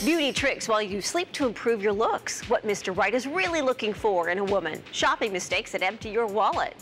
Beauty tricks while you sleep to improve your looks. What Mr. Right is really looking for in a woman. Shopping mistakes that empty your wallet.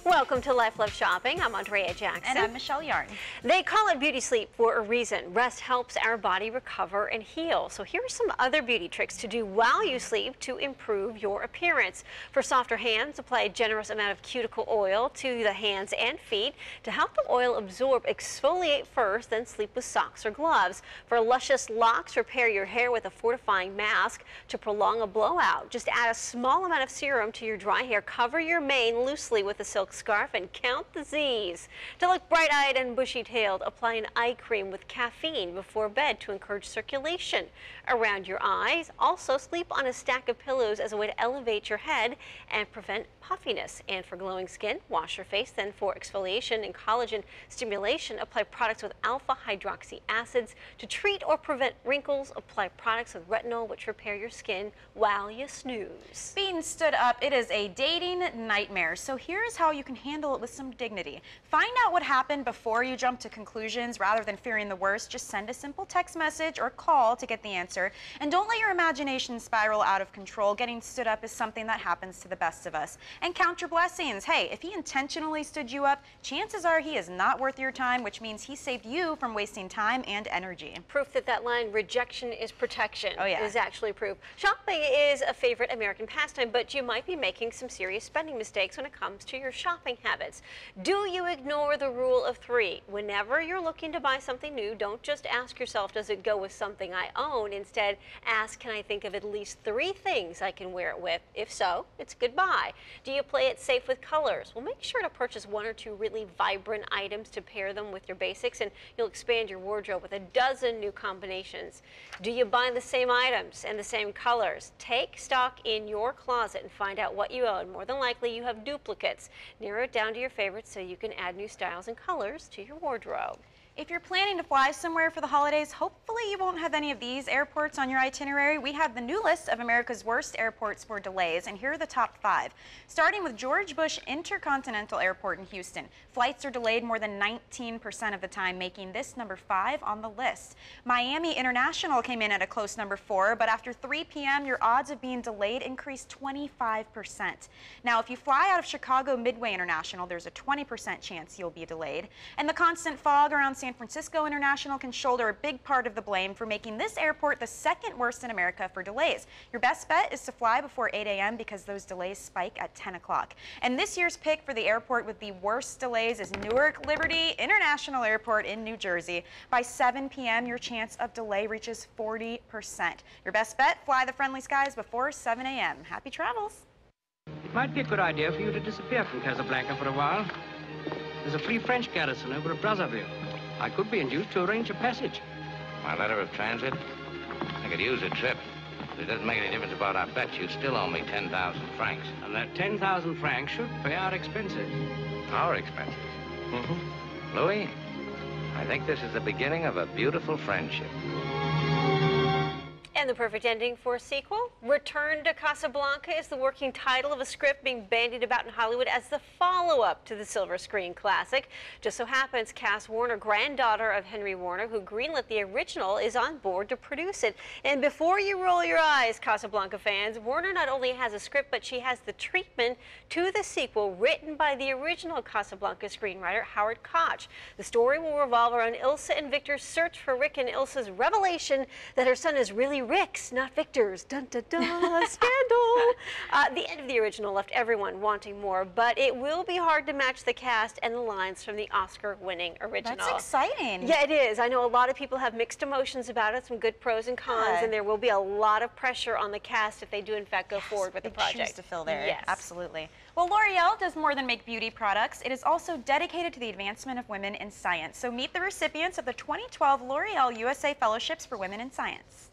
Welcome to Life Love Shopping. I'm Andrea Jackson. And I'm Michelle Yarn. They call it beauty sleep for a reason. Rest helps our body recover and heal. So here are some other beauty tricks to do while you sleep to improve your appearance. For softer hands, apply a generous amount of cuticle oil to the hands and feet. To help the oil absorb, exfoliate first, then sleep with socks or gloves. For luscious locks, repair your hair with a fortifying mask. To prolong a blowout, just add a small amount of serum to your dry hair. Cover your mane loosely with a silk scarf and count the Z's. To look bright-eyed and bushy-tailed, apply an eye cream with caffeine before bed to encourage circulation around your eyes. Also, sleep on a stack of pillows as a way to elevate your head and prevent puffiness. And for glowing skin, wash your face. Then for exfoliation and collagen stimulation, apply products with alpha hydroxy acids. To treat or prevent wrinkles, apply products with retinol, which repair your skin while you snooze. Being stood up, it is a dating nightmare. So here's how you can handle it with some dignity. Find out what happened before you jump to conclusions. Rather than fearing the worst, just send a simple text message or call to get the answer. And don't let your imagination spiral out of control. Getting stood up is something that happens to the best of us. And count your blessings. Hey, if he intentionally stood you up, chances are he is not worth your time, which means he saved you from wasting time and energy. Proof that that line, rejection is protection, is actually proof. Shopping is a favorite American pastime, but you might be making some serious spending mistakes when it comes to your shopping habits. Do you ignore the rule of three? Whenever you're looking to buy something new, don't just ask yourself, does it go with something I own? Instead, ask, can I think of at least 3 things I can wear it with? If so, it's goodbye. Do you play it safe with colors? Well, make sure to purchase 1 or 2 really vibrant items to pair them with your basics, and you'll expand your wardrobe with a dozen new combinations. Do you buy the same items and the same colors? Take stock in your closet and find out what you own. More than likely, you have duplicates. Narrow it down to your favorites so you can add new styles and colors to your wardrobe. If you're planning to fly somewhere for the holidays, hopefully you won't have any of these airports on your itinerary. We have the new list of America's worst airports for delays, and here are the top 5. Starting with George Bush Intercontinental Airport in Houston. Flights are delayed more than 19% of the time, making this number 5 on the list. Miami International came in at a close number 4, but after 3 p.m., your odds of being delayed increased 25%. Now, if you fly out of Chicago Midway International, there's a 20% chance you'll be delayed. And the constant fog around San Francisco International can shoulder a big part of the blame for making this airport the 2nd worst in America for delays. Your best bet is to fly before 8 a.m. because those delays spike at 10 o'clock. And this year's pick for the airport with the worst delays is Newark Liberty International Airport in New Jersey. By 7 p.m., your chance of delay reaches 40%. Your best bet, fly the friendly skies before 7 a.m. Happy travels. It might be a good idea for you to disappear from Casablanca for a while. There's a free French garrison over at Brazzaville. I could be induced to arrange a passage. My letter of transit? I could use a trip. But it doesn't make any difference about our bet. You still owe me 10,000 francs. And that 10,000 francs should pay our expenses. Our expenses? Mm-hmm. Louis, I think this is the beginning of a beautiful friendship. And the perfect ending for a sequel? Return to Casablanca is the working title of a script being bandied about in Hollywood as the follow-up to the silver screen classic. Just so happens Cass Warner, granddaughter of Henry Warner, who greenlit the original, is on board to produce it. And before you roll your eyes, Casablanca fans, Warner not only has a script, but she has the treatment to the sequel written by the original Casablanca screenwriter, Howard Koch. The story will revolve around Ilsa and Victor's search for Rick and Ilsa's revelation that her son is really Rick's, not Victor's. Dun, dun, dun, scandal. The end of the original left everyone wanting more, but it will be hard to match the cast and the lines from the Oscar-winning original. That's exciting. Yeah, it is. I know a lot of people have mixed emotions about it, some good pros and cons, and there will be a lot of pressure on the cast if they do, in fact, go forward with the project. Shoes to fill there. Yes. Absolutely. Well, L'Oreal does more than make beauty products. It is also dedicated to the advancement of women in science. So meet the recipients of the 2012 L'Oreal USA Fellowships for Women in Science.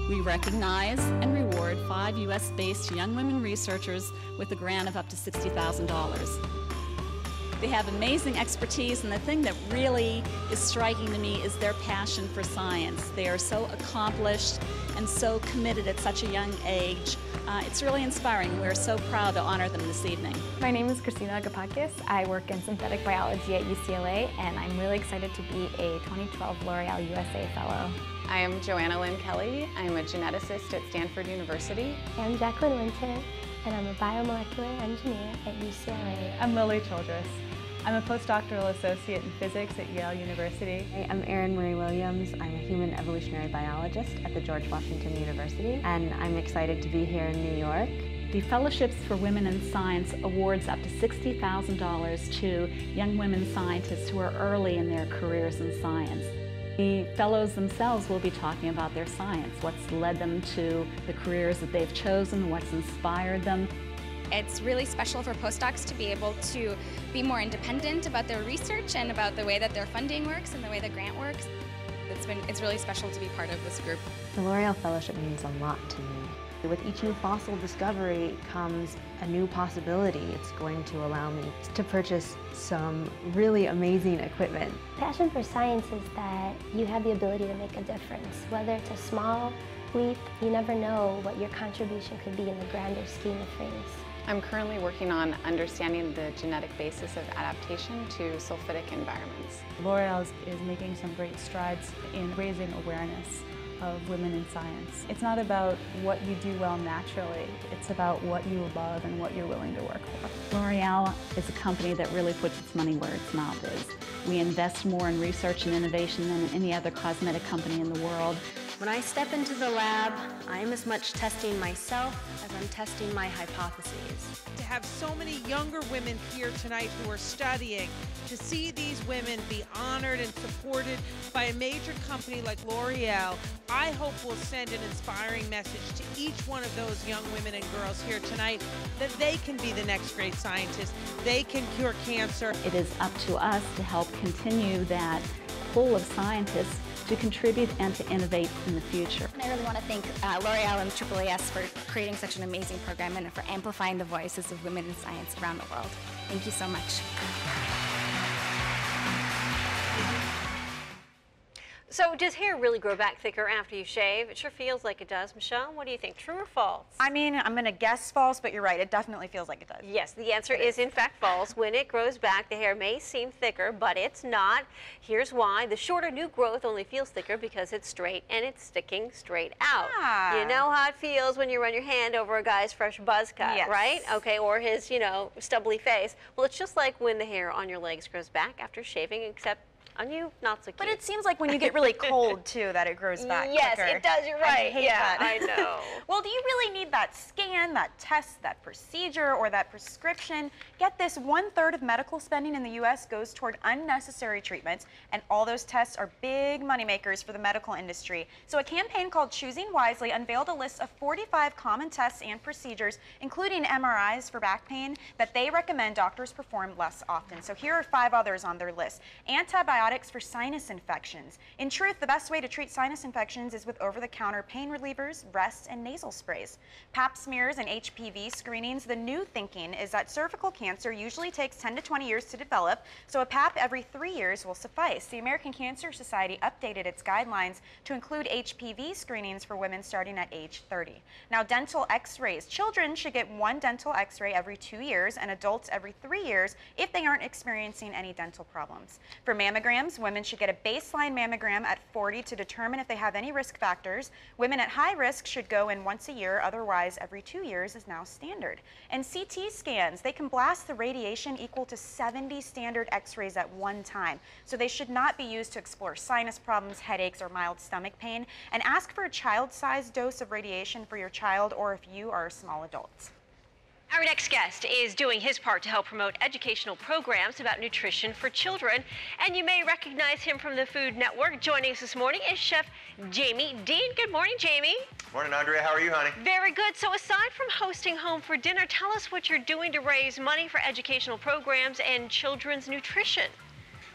We recognize and reward 5 U.S.-based young women researchers with a grant of up to $60,000. They have amazing expertise, and the thing that really is striking to me is their passion for science. They are so accomplished and so committed at such a young age. It's really inspiring. We're so proud to honor them this evening. My name is Christina Agapakis. I work in synthetic biology at UCLA, and I'm really excited to be a 2012 L'Oreal USA Fellow. I am Joanna Lynn Kelly. I'm a geneticist at Stanford University. I'm Jacqueline Winton, and I'm a biomolecular engineer at UCLA. I'm Lily Childress. I'm a postdoctoral associate in physics at Yale University. I'm Erin Marie Williams. I'm a human evolutionary biologist at the George Washington University, and I'm excited to be here in New York. The Fellowships for Women in Science awards up to $60,000 to young women scientists who are early in their careers in science. The fellows themselves will be talking about their science, what's led them to the careers that they've chosen, what's inspired them. It's really special for postdocs to be able to be more independent about their research and about the way that their funding works and the way the grant works. It's really special to be part of this group. The L'Oreal Fellowship means a lot to me. With each new fossil discovery comes a new possibility. It's going to allow me to purchase some really amazing equipment. Passion for science is that you have the ability to make a difference. Whether it's a small leap, you never know what your contribution could be in the grander scheme of things. I'm currently working on understanding the genetic basis of adaptation to sulfitic environments. L'Oreal is making some great strides in raising awareness of women in science. It's not about what you do well naturally, it's about what you love and what you're willing to work for. L'Oreal is a company that really puts its money where its mouth is. We invest more in research and innovation than any other cosmetic company in the world. When I step into the lab, I am as much testing myself as I'm testing my hypotheses. To have so many younger women here tonight who are studying, to see these women be honored and supported by a major company like L'Oreal, I hope will send an inspiring message to each one of those young women and girls here tonight that they can be the next great scientists, they can cure cancer. It is up to us to help continue that pool of scientists to contribute and to innovate in the future. And I really want to thank L'Oreal and AAAS for creating such an amazing program and for amplifying the voices of women in science around the world. Thank you so much. So does hair really grow back thicker after you shave? It sure feels like it does. Michelle, what do you think? True or false? I mean, I'm going to guess false, but you're right. It definitely feels like it does. Yes, the answer is in fact false. When it grows back, the hair may seem thicker, but it's not. Here's why. The shorter new growth only feels thicker because it's straight and it's sticking straight out. Ah. You know how it feels when you run your hand over a guy's fresh buzz cut, yes. right? Okay, or his, stubbly face. Well, it's just like when the hair on your legs grows back after shaving, except on you, not so cute. But it seems like when you get really cold, too, that it grows back yes, quicker. it does. You're right. I hate yeah, that. I know. Well, do you really need that scan, that test, that procedure, or that prescription? Get this, 1/3 of medical spending in the U.S. goes toward unnecessary treatments, and all those tests are big moneymakers for the medical industry. So a campaign called Choosing Wisely unveiled a list of 45 common tests and procedures, including MRIs for back pain, that they recommend doctors perform less often. So here are 5 others on their list. Antibiotics for sinus infections. In truth, the best way to treat sinus infections is with over-the-counter pain relievers, rest, and nasal sprays. Pap smears and HPV screenings. The new thinking is that cervical cancer usually takes 10 to 20 years to develop, so a Pap every 3 years will suffice. The American Cancer Society updated its guidelines to include HPV screenings for women starting at age 30. Now, dental x-rays. Children should get 1 dental x-ray every 2 years and adults every 3 years if they aren't experiencing any dental problems. For mammograms, women should get a baseline mammogram at 40 to determine if they have any risk factors. Women at high risk should go in once a year, otherwise every 2 years is now standard. And CT scans, they can blast the radiation equal to 70 standard x-rays at one time. So they should not be used to explore sinus problems, headaches, or mild stomach pain. And ask for a child-sized dose of radiation for your child or if you are a small adult. Our next guest is doing his part to help promote educational programs about nutrition for children, and you may recognize him from the Food Network. Joining us this morning is Chef Jamie Dean. Good morning, Jamie. Morning, Andrea. How are you, honey? Very good. So aside from hosting Home for Dinner, tell us what you're doing to raise money for educational programs and children's nutrition.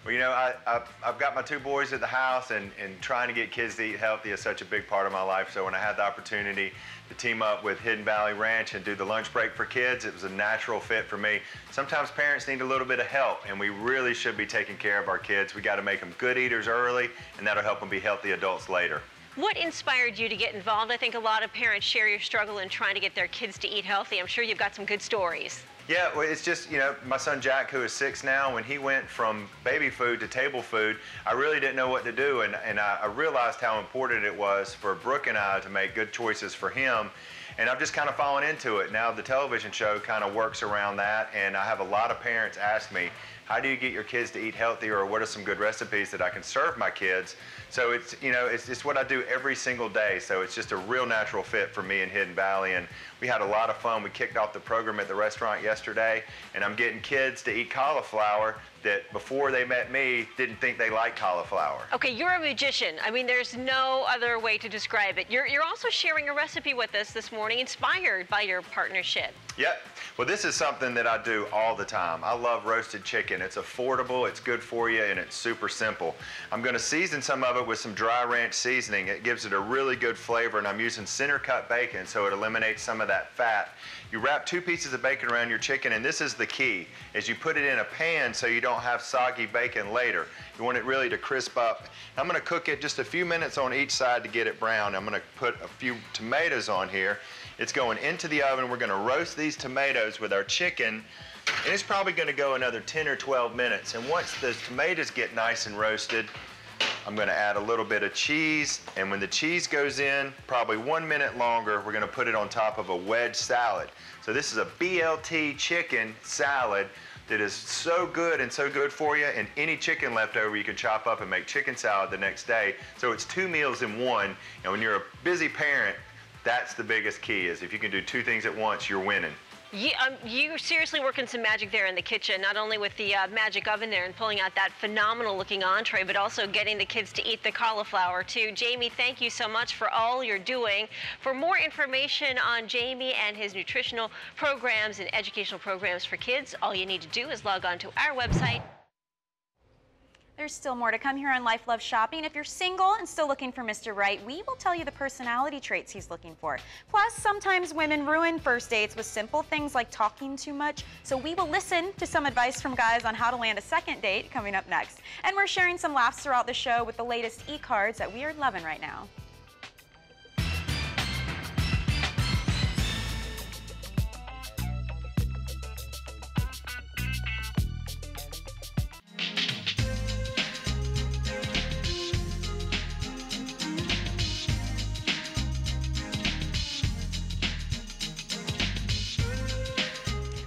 Well, you know, I've got my 2 boys at the house, and trying to get kids to eat healthy is such a big part of my life. So when I had the opportunity to team up with Hidden Valley Ranch and do the lunch break for kids, it was a natural fit for me. Sometimes parents need a little bit of help, and we really should be taking care of our kids. We got to make them good eaters early, and that'll help them be healthy adults later. What inspired you to get involved? I think a lot of parents share your struggle in trying to get their kids to eat healthy. I'm sure you've got some good stories. Yeah, well, it's just, you know, my son Jack, who is 6 now, when he went from baby food to table food, I really didn't know what to do, and I realized how important it was for Brooke and I to make good choices for him. And I've just kind of fallen into it. Now the television show kind of works around that, and I have a lot of parents ask me, how do you get your kids to eat healthier, or what are some good recipes that I can serve my kids? So it's, you know, it's what I do every single day. So it's just a real natural fit for me in Hidden Valley, and we had a lot of fun. We kicked off the program at the restaurant yesterday, and I'm getting kids to eat cauliflower that before they met me didn't think they liked cauliflower. Okay, you're a magician. I mean, there's no other way to describe it. You're also sharing a recipe with us this morning inspired by your partnership. Yep. Well, this is something that I do all the time. I love roasted chicken. It's affordable, it's good for you, and it's super simple. I'm going to season some of it with some dry ranch seasoning. It gives it a really good flavor, and I'm using center cut bacon so it eliminates some of that fat. You wrap 2 pieces of bacon around your chicken, and this is the key, is you put it in a pan so you don't have soggy bacon later. You want it really to crisp up. I'm going to cook it just a few minutes on each side to get it brown. I'm going to put a few tomatoes on here. It's going into the oven. We're going to roast these tomatoes with our chicken, and it's probably going to go another 10 or 12 minutes. And once the tomatoes get nice and roasted, I'm going to add a little bit of cheese, and when the cheese goes in, probably 1 minute longer, we're going to put it on top of a wedge salad. So this is a BLT chicken salad that is so good and so good for you, and any chicken left over you can chop up and make chicken salad the next day. So it's 2 meals in one, and when you're a busy parent, that's the biggest key, is if you can do 2 things at once, you're winning. You're seriously working some magic there in the kitchen, not only with the magic oven there and pulling out that phenomenal looking entree, but also getting the kids to eat the cauliflower too. Jamie, thank you so much for all you're doing. For more information on Jamie and his nutritional programs and educational programs for kids, all you need to do is log on to our website. There's still more to come here on Life Love Shopping. If you're single and still looking for Mr. Right, we will tell you the personality traits he's looking for. Plus, sometimes women ruin first dates with simple things like talking too much. So we will listen to some advice from guys on how to land a second date coming up next. And we're sharing some laughs throughout the show with the latest e-cards that we are loving right now.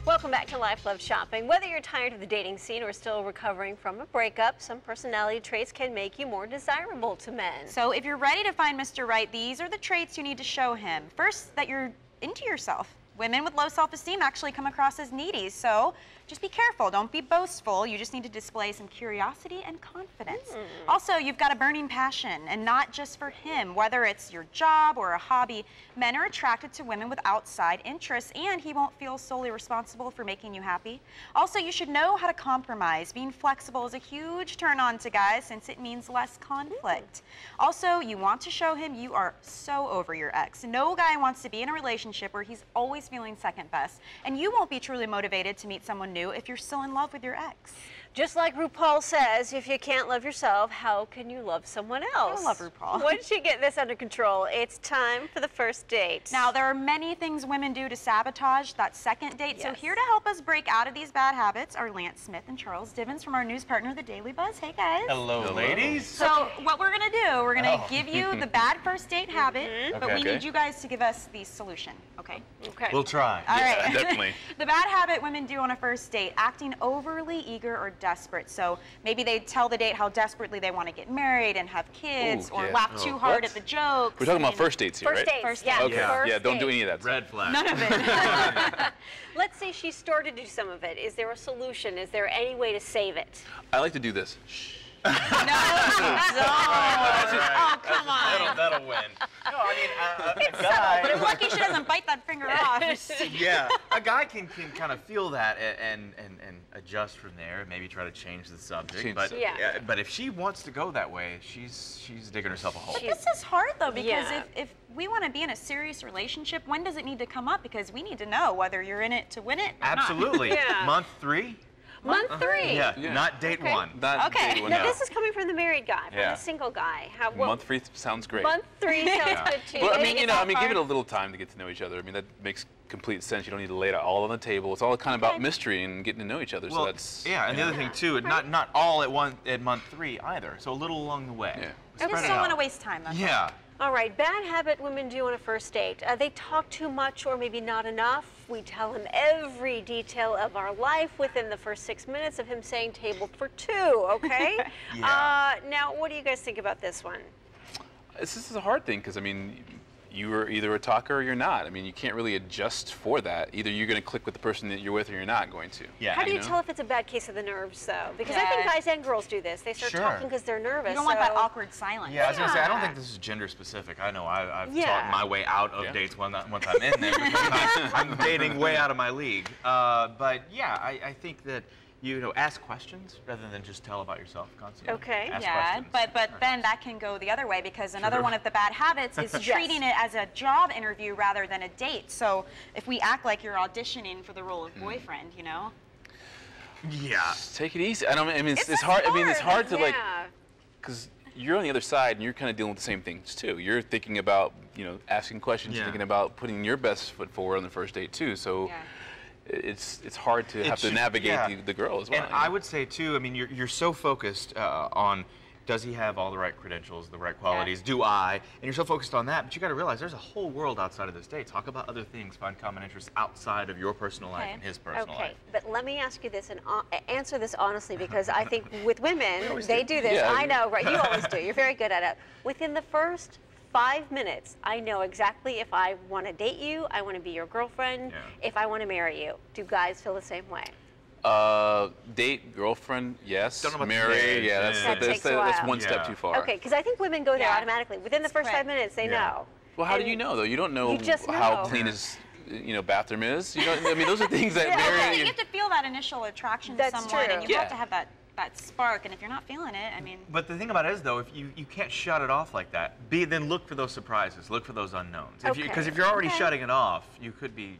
Welcome back to Life Love Shopping. Whether you're tired of the dating scene or still recovering from a breakup, some personality traits can make you more desirable to men. So if you're ready to find Mr. Right, these are the traits you need to show him. First, that you're into yourself. Women with low self-esteem actually come across as needy, so just be careful. Don't be boastful. You just need to display some curiosity and confidence. Also, you've got a burning passion, and not just for him. Whether it's your job or a hobby, men are attracted to women with outside interests, and he won't feel solely responsible for making you happy. Also, you should know how to compromise. Being flexible is a huge turn on to guys since it means less conflict. Also, you want to show him you are so over your ex. No guy wants to be in a relationship where he's always feeling second best, and you won't be truly motivated to meet someone new if you're still in love with your ex. Just like RuPaul says, if you can't love yourself, how can you love someone else? I love RuPaul. Once you get this under control, it's time for the first date. Now, there are many things women do to sabotage that second date. Yes. So here to help us break out of these bad habits are Lance Smith and Charles Divins from our news partner, The Daily Buzz. Hey, guys. Hello, ladies. So what we're going to do, we're going to give you the bad first date habit, but we Okay. need you guys to give us the solution, okay? Okay. We'll try. All Yeah, right. definitely. The bad habit women do on a first date, acting overly eager or desperate. So maybe they tell the date how desperately they want to get married and have kids, Ooh, or yeah. laugh too hard at the jokes. We're talking about and- first dates here, First right? dates, First yeah. dates. Okay. First Yeah, don't do date. any of that. Red flag. None of it. Let's say she started to do some of it. Is there a solution? Is there any way to save it? I like to do this. No, oh, come on. That'll win. No, I mean, a guy. But I'm lucky she doesn't bite that finger off. Yeah, a guy can kind of feel that and adjust from there. Maybe try to change the subject. But if she wants to go that way, she's digging herself a hole. But this is hard though, because if we want to be in a serious relationship, when does it need to come up? Because we need to know whether you're in it to win it or Absolutely. not. Month 3. Month 3? Yeah, not date 1. Not date 1. Now this is coming from the married guy, from the single guy. Month 3 sounds great. Month 3 sounds good too. Well, I mean, give it a little time to get to know each other. I mean, that makes complete sense. You don't need to lay it all on the table. It's all kind of about mystery and getting to know each other. Well, so that's and the other thing too, not all at month 3 either. So a little along the way. I just don't want to waste time. Yeah. All right, bad habit women do on a first date. They talk too much or maybe not enough. We tell him every detail of our life within the first 6 minutes of him saying table for 2, okay? Now, what do you guys think about this one? This is a hard thing because, I mean, you are either a talker or you're not. I mean, you can't really adjust for that. Either you're going to click with the person that you're with or you're not going to. Yeah. How do you tell if it's a bad case of the nerves, though? Because I think guys and girls do this. They start talking because they're nervous. You don't want that awkward silence. Yeah, I was going to say, I don't think this is gender specific. I know I've talked my way out of dates once I'm in there because I'm dating way out of my league. But yeah, I think that ask questions rather than just tell about yourself constantly. Okay. Ask questions. But then that can go the other way because another one of the bad habits is treating it as a job interview rather than a date. So if we act like you're auditioning for the role of boyfriend, Yeah. Just take it easy. I mean, it's hard. I mean, it's hard to because you're on the other side and you're kind of dealing with the same things too. You're thinking about asking questions, you're thinking about putting your best foot forward on the first date too. So. It's hard to have to navigate the girl as well. And I would say too, I mean, you're so focused on does he have all the right credentials, the right qualities, do I? And you're so focused on that, but you got to realize there's a whole world outside of this date. Talk about other things, find common interests outside of your personal life and his personal life. But let me ask you this and answer this honestly because I think with women, they do this. I know, right? You always do. You're very good at it. Within the first 5 minutes, I know exactly if I want to date you, I want to be your girlfriend, if I want to marry you. Do guys feel the same way? Date, girlfriend, yes. Don't know about marry, that's one step too far. Okay, because I think women go there automatically. Within the first 5 minutes, they know. Well, how do you know, though? You don't know how clean his bathroom is. I mean, those are things that marry. You have to feel that initial attraction to someone, and you have to have that spark, and if you're not feeling it, I mean. But the thing about it is, though, if you can't shut it off like that, then look for those surprises, look for those unknowns. Because if you're already shutting it off, you could be,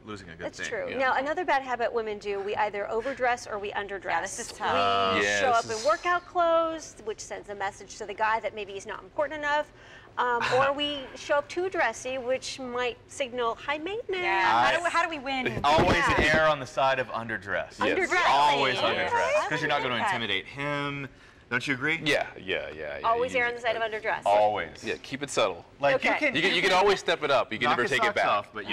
losing a good thing. That's true. Now, another bad habit women do, we either overdress or we underdress. Yeah, this is tough. We show up in workout clothes, which sends a message to the guy that maybe he's not important enough. Or we show up too dressy, which might signal high maintenance. Yeah. How do we win? Always err on the side of underdress. Underdress. Always underdress. Because you're not going to intimidate him. Don't you agree? Yeah. Always err on the side of underdress. Always. Yeah, keep it subtle. Like you can always step it up. You can never take it back. Off, but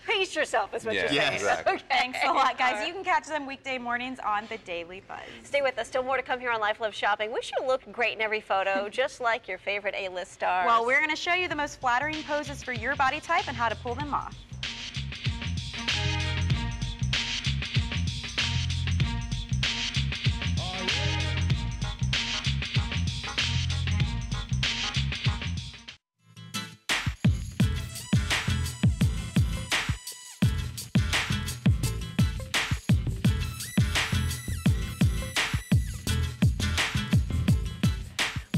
Pace yourself is what you're saying. Exactly. Okay. Thanks a lot, guys. You can catch them weekday mornings on The Daily Buzz. Stay with us. Still more to come here on Life Love Shopping. We should look great in every photo, just like your favorite A-list stars. Well, we're going to show you the most flattering poses for your body type and how to pull them off.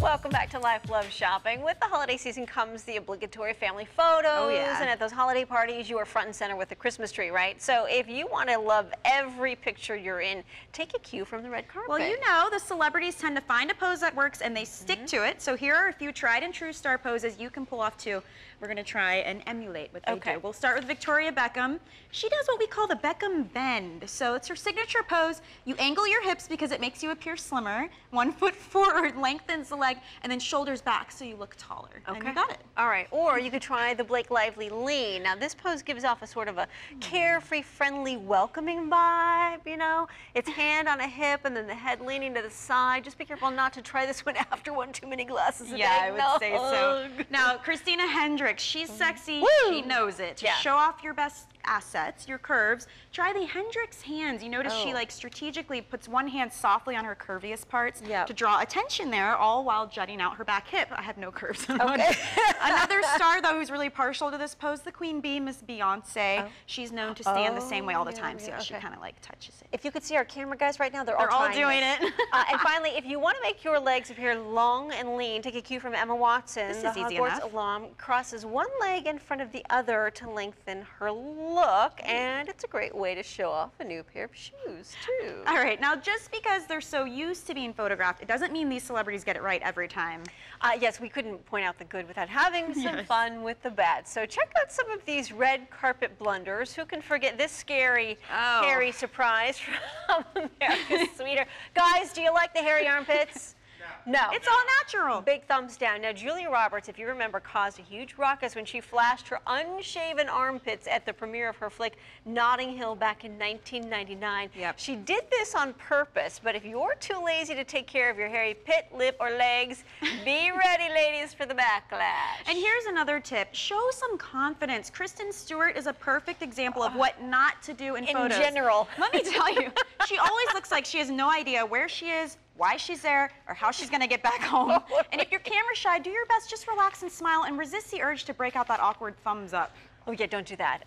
Welcome back to Life Love Shopping. With the holiday season comes the obligatory family photos. Oh, yeah. And at those holiday parties, you are front and center with the Christmas tree, right? So if you want to love every picture you're in, take a cue from the red carpet. Well, you know, the celebrities tend to find a pose that works and they stick to it. So here are a few tried and true star poses you can pull off too. We're going to try and emulate what they do. We'll start with Victoria Beckham. She does what we call the Beckham bend. So it's her signature pose. You angle your hips because it makes you appear slimmer. 1 foot forward, lengthens the leg, and then shoulders back so you look taller. And you got it. All right. Or you could try the Blake Lively lean. Now, this pose gives off a sort of a carefree, friendly, welcoming vibe, you know? It's hand on a hip and then the head leaning to the side. Just be careful not to try this one after one too many glasses a day. Yeah, I would say so. Now, Christina Hendricks, she's sexy. She knows it. To show off your best assets, your curves, try the Hendrix hands. You notice she like strategically puts one hand softly on her curviest parts to draw attention there, all while jutting out her back hip. I have no curves. Okay. Another star though who's really partial to this pose, the Queen Bee, Miss Beyonce. She's known to stand the same way all the time, so she kind of like touches it. If you could see our camera guys right now, they're all all doing it. And finally, if you want to make your legs appear long and lean, take a cue from Emma Watson. This the is easy Hogwarts enough. alum crosses one leg in front of the other to lengthen her look, and it's a great way to show off a new pair of shoes, too. All right, now just because they're so used to being photographed, it doesn't mean these celebrities get it right every time. Yes, we couldn't point out the good without having some fun with the bad. So check out some of these red carpet blunders. Who can forget this scary, hairy surprise from America's Sweetheart? Guys, do you like the hairy armpits? No. It's all natural. Big thumbs down. Now, Julia Roberts, if you remember, caused a huge ruckus when she flashed her unshaven armpits at the premiere of her flick Notting Hill back in 1999. Yep. She did this on purpose, but if you're too lazy to take care of your hairy pit, lip, or legs, be ready, ladies, for the backlash. And here's another tip. Show some confidence. Kristen Stewart is a perfect example of what not to do in photos. In general. Let me tell you, she always looks like she has no idea where she is, why she's there, or how she's gonna get back home. And if you're camera shy, do your best, just relax and smile and resist the urge to break out that awkward thumbs up. Oh yeah, don't do that.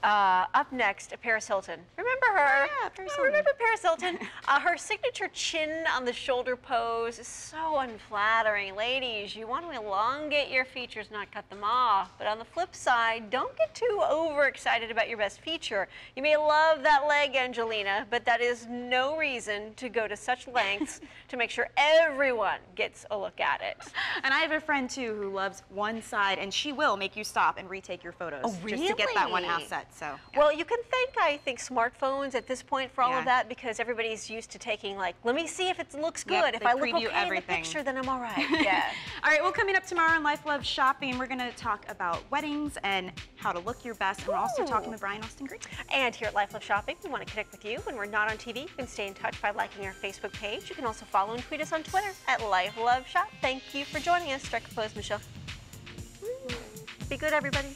Up next, Paris Hilton. Remember her? Yeah, Paris Hilton. Remember Paris Hilton? Her signature chin on the shoulder pose is so unflattering. Ladies, you want to elongate your features, not cut them off. But on the flip side, don't get too overexcited about your best feature. You may love that leg, Angelina, but that is no reason to go to such lengths to make sure everyone gets a look at it. And I have a friend too who loves one side, and she will make you stop and retake your photos. Oh, really? Just to get that one asset, so. Yeah. Well, you can thank, I think, smartphones at this point for all of that, because everybody's used to taking, like, let me see if it looks good. If I look okay in the picture, then I'm all right. Yeah. All right, well, coming up tomorrow on Life Love Shopping, we're going to talk about weddings and how to look your best. And we're also talking with Brian Austin Green. And here at Life Love Shopping, we want to connect with you when we're not on TV. You can stay in touch by liking our Facebook page. You can also follow and tweet us on Twitter at Life Love Shop. Thank you for joining us. Strike a pose, Michelle. Be good, everybody.